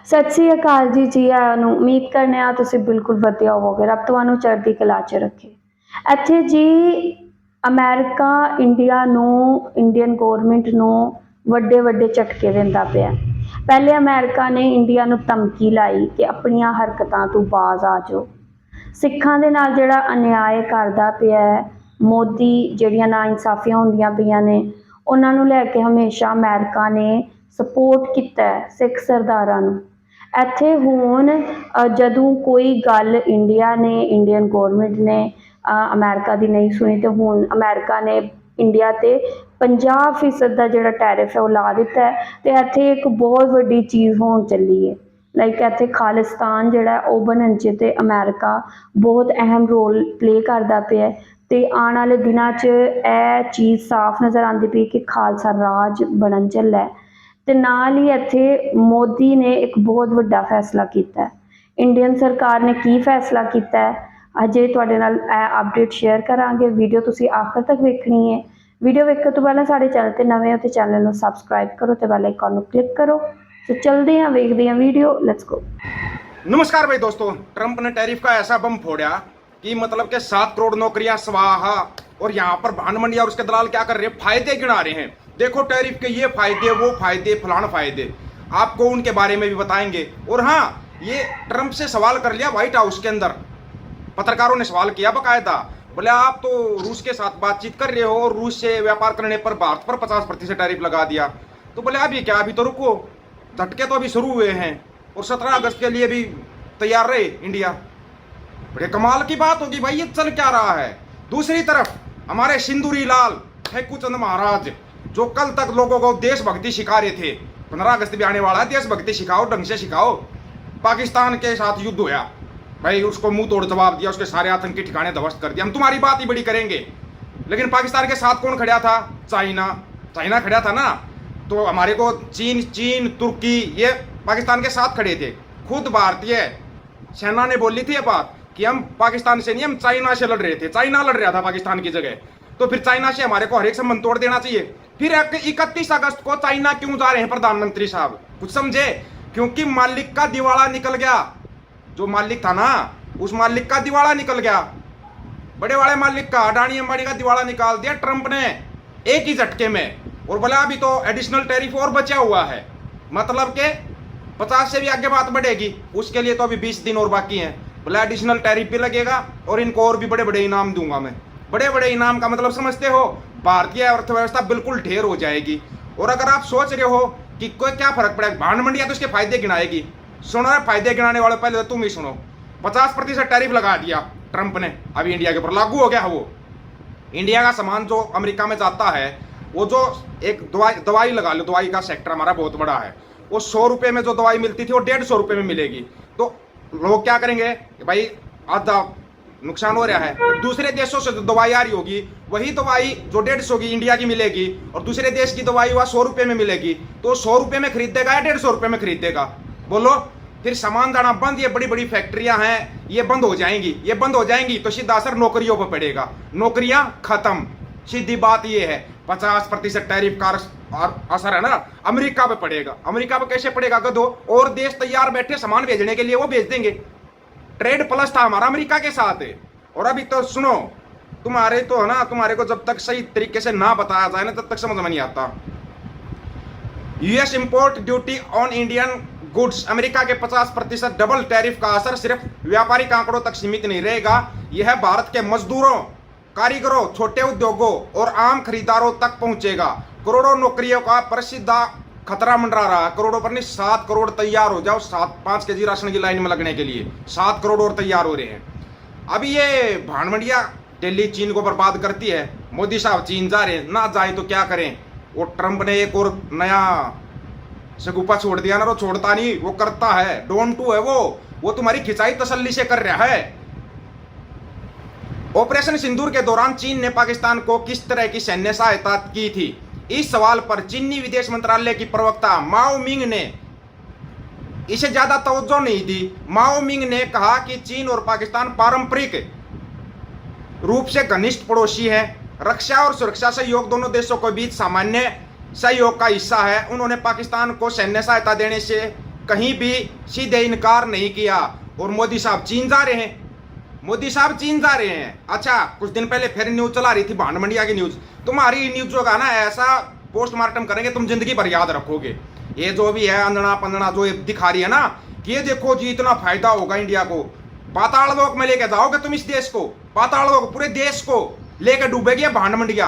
ਸਤਿ ਸ੍ਰੀ ਅਕਾਲ ਜੀ, ਜੀ ਆਇਆਂ ਨੂੰ। ਉਮੀਦ ਕਰਨੇ ਆ ਤੁਸੀਂ ਬਿਲਕੁਲ ਵਧੀਆ ਹੋਵੋਗੇ। ਰੱਬ ਤੁਹਾਨੂੰ ਚੜ੍ਹਦੀ ਕਲਾ 'ਚ ਰੱਖੇ। ਇੱਥੇ ਜੀ ਅਮਰੀਕਾ ਇੰਡੀਆ ਨੂੰ, ਇੰਡੀਅਨ ਗੌਰਮੈਂਟ ਨੂੰ ਵੱਡੇ ਵੱਡੇ ਝਟਕੇ ਦਿੰਦਾ ਪਿਆ। ਪਹਿਲੇ ਅਮਰੀਕਾ ਨੇ ਇੰਡੀਆ ਨੂੰ ਧਮਕੀ ਲਾਈ ਕਿ ਆਪਣੀਆਂ ਹਰਕਤਾਂ ਤੋਂ ਬਾਜ਼ ਆ ਜਾਓ। ਸਿੱਖਾਂ ਦੇ ਨਾਲ ਜਿਹੜਾ ਅਨਿਆਏ ਕਰਦਾ ਪਿਆ ਹੈ ਮੋਦੀ, ਜਿਹੜੀਆਂ ਨਾ ਇਨਸਾਫੀਆਂ ਹੁੰਦੀਆਂ ਪਈਆਂ ਨੇ, ਉਹਨਾਂ ਨੂੰ ਲੈ ਕੇ ਹਮੇਸ਼ਾ ਅਮਰੀਕਾ ਨੇ ਸਪੋਰਟ ਕੀਤਾ ਹੈ ਸਿੱਖ ਸਰਦਾਰਾਂ ਨੂੰ। ਇੱਥੇ ਹੁਣ ਜਦੋਂ ਕੋਈ ਗੱਲ ਇੰਡੀਆ ਨੇ, ਇੰਡੀਅਨ ਗੌਰਮੈਂਟ ਨੇ ਅਮਰੀਕਾ ਦੀ ਨਹੀਂ ਸੁਣੀ, ਤੇ ਹੁਣ ਅਮਰੀਕਾ ਨੇ ਇੰਡੀਆ 'ਤੇ 50% ਦਾ ਜਿਹੜਾ ਟੈਰਿਫ ਹੈ ਉਹ ਲਾ ਦਿੱਤਾ ਹੈ। ਅਤੇ ਇੱਥੇ ਇੱਕ ਬਹੁਤ ਵੱਡੀ ਚੀਜ਼ ਹੋਣ ਚੱਲੀ ਹੈ, ਲਾਈਕ ਇੱਥੇ ਖਾਲਿਸਤਾਨ ਜਿਹੜਾ ਉਹ ਬਣਨ 'ਚ ਤੇ ਅਮਰੀਕਾ ਬਹੁਤ ਅਹਿਮ ਰੋਲ ਪਲੇ ਕਰਦਾ ਪਿਆ। ਅਤੇ ਆਉਣ ਵਾਲੇ ਦਿਨਾਂ 'ਚ ਇਹ ਚੀਜ਼ ਸਾਫ਼ ਨਜ਼ਰ ਆਉਂਦੀ ਪਈ ਕਿ ਖਾਲਸਾ ਰਾਜ ਬਣਨ ਚੱਲਾ ਹੈ। ਅਤੇ ਨਾਲ ਹੀ ਇੱਥੇ ਮੋਦੀ ਨੇ ਇੱਕ ਬਹੁਤ ਵੱਡਾ ਫੈਸਲਾ ਕੀਤਾ ਹੈ। ਇੰਡੀਅਨ ਸਰਕਾਰ ਨੇ ਕੀ ਫੈਸਲਾ ਕੀਤਾ ਹੈ ਅਜੇ ਤੁਹਾਡੇ ਨਾਲ ਇਹ ਅਪਡੇਟ ਸ਼ੇਅਰ ਕਰਾਂਗੇ। ਵੀਡੀਓ ਤੁਸੀਂ ਆਖਰ ਤੱਕ ਵੇਖਣੀ ਹੈ। ਵੀਡੀਓ ਵੇਖਣ ਤੋਂ ਪਹਿਲਾਂ ਸਾਡੇ ਚੈਨਲ 'ਤੇ ਨਵੇਂ ਹੋ ਤੇ ਚੈਨਲ ਨੂੰ ਸਬਸਕ੍ਰਾइब करो तो बेल आइकन ਨੂੰ क्लिक करो। तो चलते हैं, देखते हैं वीडियो, लेट्स गो। नमस्कार भाई दोस्तों, ट्रंप ने टैरिफ का ऐसा बम फोड़ा कि मतलब के 7 करोड़ नौकरियां स्वाहा। और यहाँ पर भान मंडिया और उसके दलाल क्या कर रहे हैं, फायदे गिना रहे हैं। देखो टैरिफ के ये फायदे, वो फायदे, फलान फायदे, आपको उनके बारे में भी बताएंगे। और हाँ, ये ट्रंप से सवाल कर लिया व्हाइट हाउस के अंदर, पत्रकारों ने सवाल किया बकायदा, बोले आप तो रूस के साथ बातचीत कर रहे हो और रूस से व्यापार करने पर भारत पर 50% टैरिफ लगा दिया। तो बोले अभी क्या, अभी तो रुको, झटके तो अभी शुरू हुए हैं और 17 अगस्त के लिए भी तैयार रहे इंडिया। बड़े कमाल की बात होगी भाई, ये चल क्या रहा है। दूसरी तरफ हमारे सिंदूरी लाल ठेकूचंद महाराज, जो कल तक लोगों को देशभक्ति सिखा रहे थे, 15 अगस्त भी आने वाला है, देशभक्ति सिखाओ, ढंग से सिखाओ। पाकिस्तान के साथ युद्ध होया भाई, उसको मुंह तोड़ जवाब दिया, उसके सारे आतंकी ठिकाने ध्वस्त कर दिया। हम तुम्हारी बात ही बड़ी करेंगे। लेकिन पाकिस्तान के साथ कौन खड़ा था? चाइना खड़ा था ना। तो हमारे को चीन तुर्की ये पाकिस्तान के साथ खड़े थे। खुद भारतीय सेना ने बोली थी ये बात कि हम पाकिस्तान से नहीं, हम चाइना से लड़ रहे थे। चाइना लड़ रहा था पाकिस्तान की जगह, तो फिर चाइना से हमारे को हर एक संबंध तोड़ देना चाहिए। फिर 31 अगस्त को चाइना क्यों जा रहे हैं प्रधानमंत्री साहब, कुछ समझे? क्योंकि मालिक का दिवाला निकल गया। जो मालिक था ना, उस मालिक का दिवाला निकल गया। बड़े वाले मालिक का, अडानी अंबानी का दिवाला निकाल दिया ट्रंप ने एक ही झटके में। और बोला अभी तो एडिशनल टैरिफ और बचा हुआ है, मतलब के 50 से भी आगे बात बढ़ेगी, उसके लिए तो अभी 20 दिन और बाकी हैं। बोला एडिशनल टैरिफ भी लगेगा और इनको और भी बड़े बड़े इनाम दूंगा मैं। बड़े बड़े इनाम का मतलब समझते हो, भारतीय अर्थव्यवस्था बिल्कुल ढेर हो जाएगी। और अगर आप सोच रहे हो कि कोई क्या फर्क पड़ेगा, भांड मंडिया तो उसके फायदे गिनाएगी। सुनो ना, फायदे गिनाने वाले पहले तो तुम ही सुनो। 50% टैरिफ लगा दिया ट्रंप ने, अभी इंडिया के ऊपर लागू हो गया है। वो इंडिया का सामान जो अमेरिका में जाता है, वो जो एक दवाई लगा लो, दवाई का सेक्टर हमारा बहुत बड़ा है, वो 100 रुपये में जो दवाई मिलती थी वो 150 रुपये में मिलेगी। तो लोग क्या करेंगे कि भाई आधा नुकसान हो रहा है, दूसरे देशों से जो दवाई आ रही होगी वही दवाई जो 150 की इंडिया की मिलेगी और दूसरे देश की दवाई वह 100 रुपये में मिलेगी। तो 100 रुपये में खरीदेगा या 150 रुपये में खरीदेगा, बोलो? फिर सामान जाना बंद। ये बड़ी बड़ी फैक्ट्रियां हैं, ये बंद हो जाएंगी। ये बंद हो जाएंगी तो सीधा असर नौकरियों पर पड़ेगा, नौकरियां खत्म। सीधी बात ये है, 50% टैरिफ का असर है ना अमेरिका पे पड़ेगा। अमेरिका पे कैसे पड़ेगा गधो? और देश तैयार बैठे सामान भेजने के लिए, वो भेज देंगे। ट्रेड प्लस था हमारा अमेरिका के साथ है। और अभी तो सुनो, तुम्हारे तो है ना, तुम्हारे को जब तक सही तरीके से ना बताया जाए ना तब तक समझ में नहीं आता। US import duty on Indian goods, America के 50% डबल टैरिफ का असर सिर्फ व्यापारिक आंकड़ों तक सीमित नहीं रहेगा। यह भारत के मजदूरों, कारीगरों, छोटे उद्योगों और आम खरीदारों तक पहुंचेगा। करोड़ों नौकरियों का प्रसिद्ध खतरा मंडरा रहा है। करोड़ों पर नहीं, 7 करोड़ तैयार हो जाओ, 5 केजी राशन की लाइन में लगने के लिए 7 करोड़ और तैयार हो रहे हैं। अभी ये भान मंडिया दिल्ली चीन को बर्बाद करती है। मोदी साहब चीन जा रहे हैं, ना जाए तो क्या करें। वो ट्रंप ने एक और नया सगुपा छोड़ दिया ना, वो छोड़ता नहीं, वो करता है। डोंट टू है वो तुम्हारी खिंचाई तसल्ली से कर रहा है। ऑपरेशन सिंदूर के दौरान चीन ने पाकिस्तान को किस तरह की सैन्य सहायता की थी, इस सवाल पर चीनी विदेश मंत्रालय की प्रवक्ता माओ मिंग ने इसे ज्यादा तवज्जो नहीं दी। माओ मिंग ने कहा कि चीन और पाकिस्तान पारंपरिक रूप से घनिष्ठ पड़ोसी हैं। रक्षा और सुरक्षा सहयोग दोनों देशों के बीच सामान्य सहयोग का हिस्सा है। उन्होंने पाकिस्तान को सैन्य सहायता देने से कहीं भी सीधे इनकार नहीं किया। और मोदी साहब चीन जा रहे हैं, मोदी साहब चीन जा रहे हैं। अच्छा, कुछ दिन पहले फिर न्यूज चला रही थी भांड मंडिया की न्यूज। तुम्हारी न्यूज जो का ना ऐसा पोस्टमार्टम करेंगे तुम जिंदगी भर याद रखोगे। ये जो भी है अंधना पंदना जो दिखा रही है ना कि ये देखो जी इतना फायदा होगा इंडिया को, पाताल लोक में लेके जाओगे तुम इस देश को, पाताल लोक पूरे देश को लेके डूबेगी भांड मंडिया।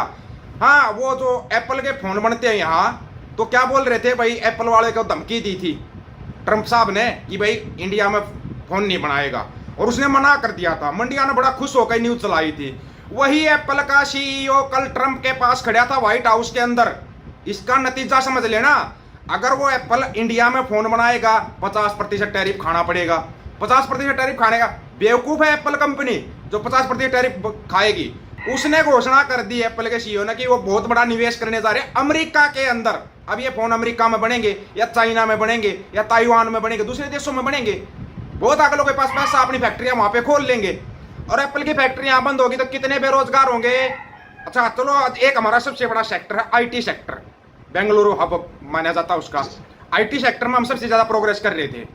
हाँ, वो जो एप्पल के फोन बनते हैं यहाँ, तो क्या बोल रहे थे भाई, एप्पल वाले को धमकी दी थी ट्रंप साहब ने कि भाई इंडिया में फोन नहीं बनाएगा, और उसने मना कर दिया था। मंडिया ने बड़ा खुश होकर न्यूज चलाई थी। वही एप्पल का सीईओ कल ट्रंप के पास खड़ा था व्हाइट हाउस के अंदर। इसका नतीजा समझ लेना, अगर वो एप्पल इंडिया में फोन बनाएगा 50% टैरिफ खाना पड़ेगा। 50% टैरिफ खाने का बेवकूफ है एप्पल कंपनी जो 50% टैरिफ खाएगी। उसने घोषणा कर दी एप्पल के सीईओ ने कि वो बहुत बड़ा निवेश करने जा रहे हैं अमेरिका के अंदर। अब ये फोन अमेरिका में बनेंगे या चाइना में बनेंगे या ताइवान में बनेंगे, दूसरे देशों में बनेंगे। बहुत आगे लोगों के पास पैसा, अपनी फैक्ट्रियां वहां पे खोल लेंगे। और एप्पल की फैक्ट्रियां बंद होगी तो कितने बेरोजगार होंगे। अच्छा चलो, एक हमारा सबसे बड़ा सेक्टर है आईटी सेक्टर, बेंगलुरु हब माना जाता है उसका। आईटी सेक्टर में हम सबसे ज्यादा प्रोग्रेस कर रहे थे,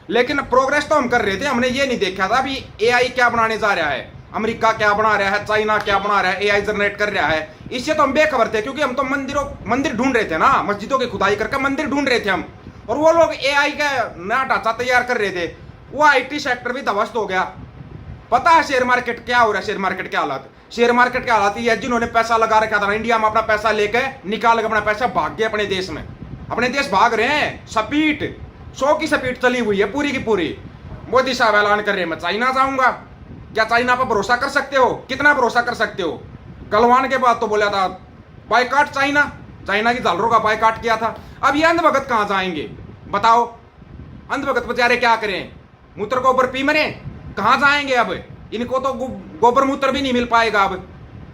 लेकिन प्रोग्रेस तो हम कर रहे थे, हमने ये नहीं देखा था अभी एआई क्या बनाने जा रहा है, अमेरिका क्या बना रहा है, चाइना क्या बना रहा है, एआई जनरेट कर रहा है। इससे तो हम बेखबर थे, क्योंकि हम तो मंदिर ढूंढ रहे थे ना, मस्जिदों की खुदाई करके मंदिर ढूंढ रहे थे हम, और वो लोग एआई का नया ढांचा तैयार कर रहे थे। वो आईटी सेक्टर भी ध्वस्त हो गया। पता है शेयर मार्केट क्या हो रहा है, शेयर मार्केट के हालात, शेयर मार्केट के हालात ये जिन्होंने पैसा लगा रखा था इंडिया में, अपना पैसा लेके निकाल के अपना पैसा भाग गए अपने देश में, अपने देश भाग रहे हैं। स्पीड 100 की स्पीड चली हुई है पूरी की पूरी। मोदी साहब ऐलान कर रहे हैं मैं चाइना जाऊंगा। क्या चाइना पर भरोसा कर सकते हो? कितना भरोसा कर सकते हो? गलवान के बाद तो बोला था बायकाट चाइना, चाइना की झालरों का बायकाट किया था। अब ये अंधभगत कहां जाएंगे बताओ? अंधभगत बेचारे क्या करें, मूत्र को ऊपर पी मरे, कहां जाएंगे अब? इनको तो गोबर मूत्र भी नहीं मिल पाएगा अब।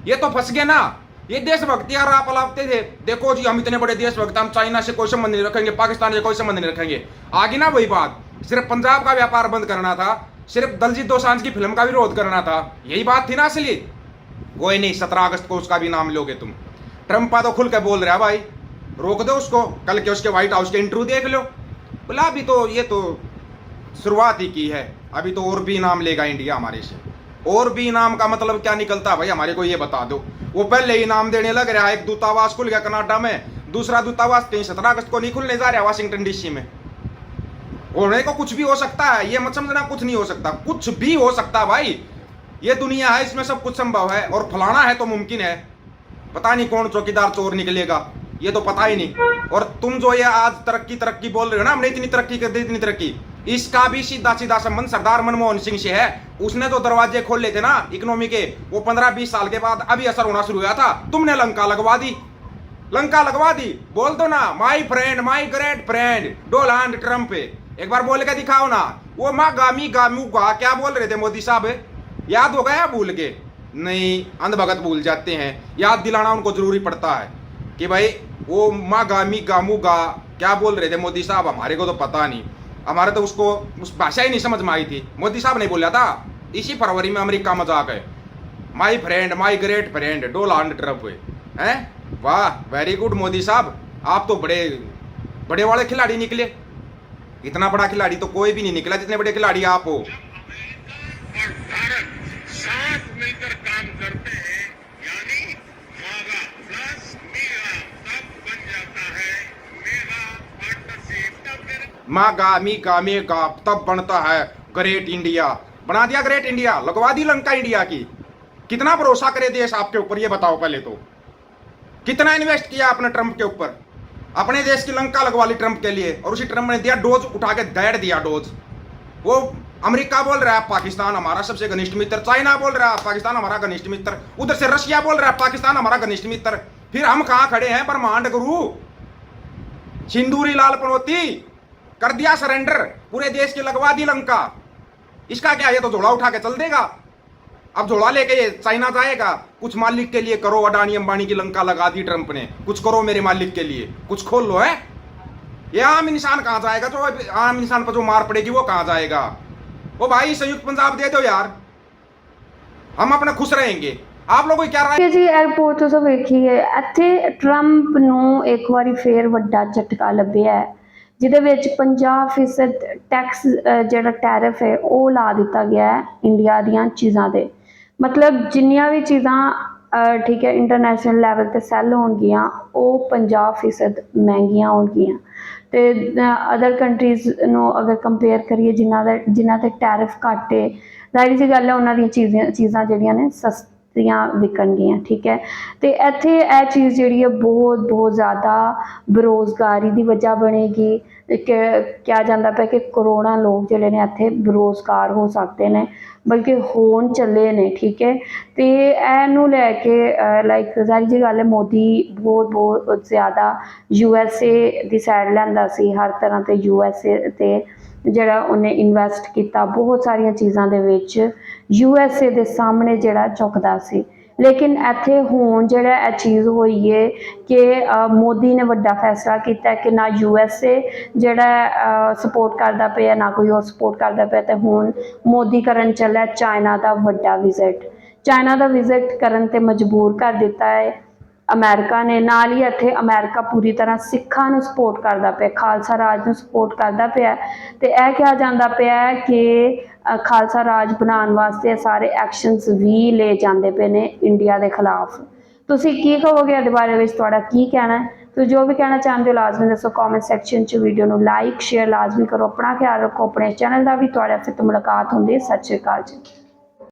ये तो फंस गए ना। ये देशभक्ति यार आप लाते थे, देखो जी हम इतने बड़े देशभक्त, हम चाइना से कोई संबंध नहीं रखेंगे, पाकिस्तान से कोई संबंध नहीं रखेंगे। आगे ना वही बात, सिर्फ पंजाब का व्यापार बंद करना था, सिर्फ दलजीत दोसांझ की फिल्म का विरोध करना था, यही बात थी ना असली। कोई नहीं, 17 अगस्त को उसका भी नाम लोगे तुम। ट्रंप तो खुल के बोल रहा है भाई, रोक दो उसको, कल के उसके व्हाइट हाउस के इंटरव्यू देख लो। बोला अभी तो ये तो शुरुआत ही की है, अभी तो और भी इनाम लेगा इंडिया हमारे से। और भी इनाम का मतलब क्या निकलता है भाई, हमारे को ये बता दो। वो पहले इनाम देने लग रहा है, एक दूतावास खुल गया कनाडा में, दूसरा दूतावास कहीं 17 अगस्त को नहीं खुलने जा रहा है वाशिंगटन डीसी में। होने को कुछ भी हो सकता है, ये मत समझना कुछ नहीं हो सकता, कुछ भी हो सकता है भाई। ये दुनिया है, इसमें सब कुछ संभव है, और फलाना है तो मुमकिन है। पता नहीं कौन चौकीदार चोर निकलेगा, ये तो पता ही नहीं। और तुम जो ये आज तरक्की बोल रहे हो ना, हमने इतनी तरक्की कर दी, इतनी तरक्की, इसका भी सीधा सीधा संबंध सरदार मनमोहन सिंह से है। उसने तो दरवाजे खोल लेते ना इकोनॉमी के, वो 15-20 साल के बाद अभी असर होना शुरू हुआ था। तुमने लंका लगवा दी, लंका लगवा दी। बोल दो ना my friend, my great friend Donald Trump, एक बार बोल के दिखाओ ना। वो माँ गामी गामू गा क्या बोल रहे थे मोदी साहब, याद हो गया? भूल के नहीं, अंधभगत भूल जाते हैं, याद दिलाना उनको जरूरी पड़ता है कि भाई वो माँ गामी गामू गा क्या बोल रहे थे मोदी साहब। हमारे को तो पता नहीं, हमारे तो उसको उस भाषा ही नहीं समझ में आई थी। मोदी साहब नहीं बोला था इसी फरवरी में अमेरिका में जाकर, my friend my great friend Donald Trump हैं। वाह, वेरी गुड मोदी साहब, आप तो बड़े बड़े वाले खिलाड़ी निकले। इतना बड़ा खिलाड़ी तो कोई भी नहीं निकला जितने बड़े खिलाड़ी आप हो। और भारत साथ मिलकर काम करते हैं, यानी मागा प्लस मेगा तब बन जाता है मेगा पार्टनरशिप, तब फिर मागा मीगा मेगा तब बनता है ग्रेट इंडिया। बना दिया ग्रेट इंडिया, लगवा दी लंका इंडिया की। कितना भरोसा करे देश आपके ऊपर, ये बताओ पहले तो। कितना इन्वेस्ट किया आपने ट्रंप के ऊपर, अपने देश की लंका लगवा ली ट्रंप के लिए, और उसी ट्रंप ने दिया डोज, उठा के दौड़ दिया डोज। वो अमेरिका बोल रहा है पाकिस्तान हमारा सबसे घनिष्ठ मित्र, चाइना बोल रहा है पाकिस्तान हमारा घनिष्ठ मित्र, उधर से रशिया बोल रहा है पाकिस्तान हमारा घनिष्ठ मित्र। फिर हम कहां खड़े हैं ब्रह्मांड गुरु? सिंदूरी लाल पनौती कर दिया सरेंडर, पूरे देश की लगवा दी लंका। इसका क्या, ये तो झोला उठा के चल देगा। अब झोला लेके ये चाइना जाएगा। कुछ मालिक के लिए करो, अडानी अंबानी की लंका लगा दी ट्रंप ने, कुछ करो मेरे मालिक के लिए, कुछ खोल लो। है ये आम इंसान कहां जाएगा? जो आम इंसान पर जो मार पड़ेगी वो कहां जाएगा? वो भाई संयुक्त पंजाब दे दो यार, हम अपना खुश रहेंगे। आप लोगों की क्या राय? ਕਿ ਜੀ 에ਅਰਪੋਰਟ ਤੋਂ ਵੇਖੀਏ ਇੱਥੇ ਟਰੰਪ ਨੂੰ ਇੱਕ ਵਾਰੀ ਫੇਰ ਵੱਡਾ ਝਟਕਾ ਲੱਭਿਆ ਹੈ ਜਿਹਦੇ ਵਿੱਚ 50% ਟੈਕਸ ਜਿਹੜਾ ਟੈਰਿਫ ਹੈ ਉਹ ਲਾ ਦਿੱਤਾ ਗਿਆ ਹੈ ਇੰਡੀਆ ਦੀਆਂ ਚੀਜ਼ਾਂ 'ਤੇ। ਮਤਲਬ ਜਿੰਨੀਆਂ ਵੀ ਚੀਜ਼ਾਂ ਠੀਕ ਹੈ ਇੰਟਰਨੈਸ਼ਨਲ ਲੈਵਲ 'ਤੇ ਸੈੱਲ ਹੋਣਗੀਆਂ ਉਹ 50% ਮਹਿੰਗੀਆਂ ਹੋਣਗੀਆਂ। ਅਤੇ ਅਦਰ ਕੰਟਰੀਜ਼ ਨੂੰ ਅਗਰ ਕੰਪੇਅਰ ਕਰੀਏ ਜਿਨ੍ਹਾਂ 'ਤੇ ਟੈਰਿਫ ਘੱਟ ਹੈ, ਜ਼ਾਹਿਰ ਜਿਹੀ ਗੱਲ ਹੈ ਉਹਨਾਂ ਦੀਆਂ ਚੀਜ਼ਾਂ ਜਿਹੜੀਆਂ ਨੇ ਸਸਤੀਆਂ ਵਿਕਣਗੀਆਂ, ਠੀਕ ਹੈ। ਅਤੇ ਇੱਥੇ ਇਹ ਚੀਜ਼ ਜਿਹੜੀ ਹੈ ਬਹੁਤ ਜ਼ਿਆਦਾ ਬੇਰੁਜ਼ਗਾਰੀ ਦੀ ਵਜ੍ਹਾ ਬਣੇਗੀ। ਕਿਹਾ ਜਾਂਦਾ ਪਿਆ ਕਿ ਕਰੋੜਾਂ ਲੋਕ ਜਿਹੜੇ ਨੇ ਇੱਥੇ ਬੇਰੁਜ਼ਗਾਰ ਹੋ ਸਕਦੇ ਨੇ, ਬਲਕਿ ਹੋਣ ਚੱਲੇ ਨੇ, ਠੀਕ ਹੈ। ਅਤੇ ਇਹਨੂੰ ਲੈ ਕੇ ਲਾਈਕ ਜ਼ਾਹਿਰ ਜਿਹੀ ਗੱਲ ਹੈ ਮੋਦੀ ਬਹੁਤ ਜ਼ਿਆਦਾ USA ਦੀ ਸਾਈਡ ਲੈਂਦਾ ਸੀ ਹਰ ਤਰ੍ਹਾਂ 'ਤੇ। USA 'ਤੇ ਜਿਹੜਾ ਉਹਨੇ ਇਨਵੈਸਟ ਕੀਤਾ ਬਹੁਤ ਸਾਰੀਆਂ ਚੀਜ਼ਾਂ ਦੇ ਵਿੱਚ, USA ਦੇ ਸਾਹਮਣੇ ਜਿਹੜਾ ਝੁਕਦਾ ਸੀ। ਲੇਕਿਨ ਇੱਥੇ ਹੁਣ ਜਿਹੜਾ ਇਹ ਚੀਜ਼ ਹੋਈ ਹੈ ਕਿ ਮੋਦੀ ਨੇ ਵੱਡਾ ਫੈਸਲਾ ਕੀਤਾ ਕਿ ਨਾ USA ਜਿਹੜਾ ਸਪੋਰਟ ਕਰਦਾ ਪਿਆ, ਨਾ ਕੋਈ ਹੋਰ ਸਪੋਰਟ ਕਰਦਾ ਪਿਆ। ਅਤੇ ਹੁਣ ਮੋਦੀ ਕਰਨ ਚੱਲਿਆ ਚਾਈਨਾ ਦਾ ਵੱਡਾ ਵਿਜ਼ਿਟ। ਚਾਈਨਾ ਦਾ ਵਿਜ਼ਿਟ ਕਰਨ 'ਤੇ ਮਜਬੂਰ ਕਰ ਦਿੱਤਾ ਹੈ ਅਮਰੀਕਾ ਨੇ। ਨਾਲ ਹੀ ਇੱਥੇ ਅਮਰੀਕਾ ਪੂਰੀ ਤਰ੍ਹਾਂ ਸਿੱਖਾਂ ਨੂੰ ਸਪੋਰਟ ਕਰਦਾ ਪਿਆ, ਖਾਲਸਾ ਰਾਜ ਨੂੰ ਸਪੋਰਟ ਕਰਦਾ ਪਿਆ। ਅਤੇ ਇਹ ਕਿਹਾ ਜਾਂਦਾ ਪਿਆ ਕਿ ਖਾਲਸਾ ਰਾਜ ਬਣਾਉਣ ਵਾਸਤੇ ਸਾਰੇ ਐਕਸ਼ਨਸ ਵੀ ਲਏ ਜਾਂਦੇ ਪਏ ਨੇ ਇੰਡੀਆ ਦੇ ਖਿਲਾਫ। ਤੁਸੀਂ ਕੀ ਕਹੋਗੇ ਇਹਦੇ ਬਾਰੇ ਵਿੱਚ, ਤੁਹਾਡਾ ਕੀ ਕਹਿਣਾ ਹੈ? ਤੁਸੀਂ ਜੋ ਵੀ ਕਹਿਣਾ ਚਾਹੁੰਦੇ ਹੋ ਲਾਜ਼ਮੀ ਦੱਸੋ ਕੌਮੈਂਟ ਸੈਕਸ਼ਨ 'ਚ। ਵੀਡੀਓ ਨੂੰ ਲਾਈਕ ਸ਼ੇਅਰ ਲਾਜ਼ਮੀ ਕਰੋ। ਆਪਣਾ ਖਿਆਲ ਰੱਖੋ, ਆਪਣੇ ਚੈਨਲ ਦਾ ਵੀ। ਤੁਹਾਡੇ ਫਿਰ ਤੋਂ ਮੁਲਾਕਾਤ ਹੁੰਦੀ ਹੈ। ਸਤਿ ਸ਼੍ਰੀ ਅਕਾਲ ਜੀ।